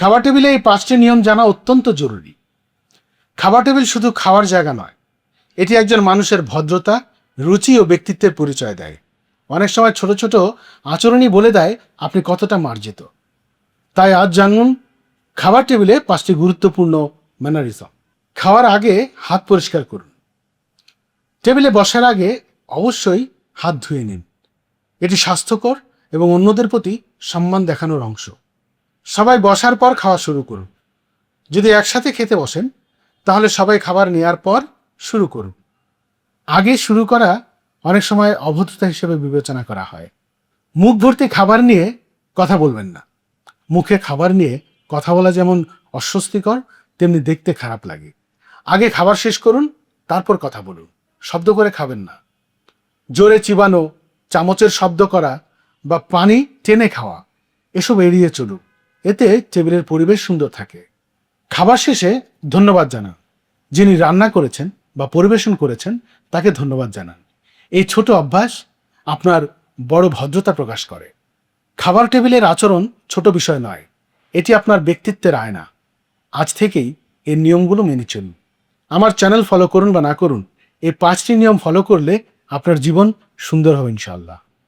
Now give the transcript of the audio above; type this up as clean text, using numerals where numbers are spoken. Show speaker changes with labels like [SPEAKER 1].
[SPEAKER 1] খাবার টেবিলে এই 5টি নিয়ম জানা অত্যন্ত জরুরি। খাবার টেবিল শুধু খাওয়ার জায়গা নয়, এটি একজন মানুষের ভদ্রতা, রুচি ও ব্যক্তিত্বের পরিচয় দেয়। অনেক সময় ছোট ছোট আচরণই বলে দেয় আপনি কতটা মার্জিত। তাই আজ জানুন খাবার টেবিলে 5টি গুরুত্বপূর্ণ ম্যানারিজম। খাওয়ার আগে হাত পরিষ্কার করুন। টেবিলে বসার আগে অবশ্যই হাত ধুয়ে নিন। এটি স্বাস্থ্যকর এবং অন্যদের প্রতি সম্মান দেখানোর অংশ। সবাই বসার পর খাওয়া শুরু করুন। যদি একসাথে খেতে বসেন তাহলে সবাই খাবার নেওয়ার পর শুরু করুন। আগে শুরু করা অনেক সময় অভদ্রতা হিসেবে বিবেচনা করা হয়। মুখ ভর্তি খাবার নিয়ে কথা বলবেন না। মুখে খাবার নিয়ে কথা বলা যেমন অস্বস্তিকর, তেমনি দেখতে খারাপ লাগে। আগে খাবার শেষ করুন, তারপর কথা বলুন। শব্দ করে খাবেন না। জোরে চিবানো, চামচের শব্দ করা বা পানি টেনে খাওয়া এসব এড়িয়ে চলুন। এতে টেবিলের পরিবেশ সুন্দর থাকে। খাবার শেষে ধন্যবাদ জানান। যিনি রান্না করেছেন বা পরিবেশন করেছেন তাকে ধন্যবাদ জানান। এই ছোট অভ্যাস আপনার বড় ভদ্রতা প্রকাশ করে। খাবার টেবিলের আচরণ ছোট বিষয় নয়, এটি আপনার ব্যক্তিত্বের আয়না। আজ থেকেই এই নিয়মগুলো মেনে চলুন। আমার চ্যানেল ফলো করুন বা না করুন, এই 5টি নিয়ম ফলো করলে আপনার জীবন সুন্দর হবে ইনশাআল্লাহ।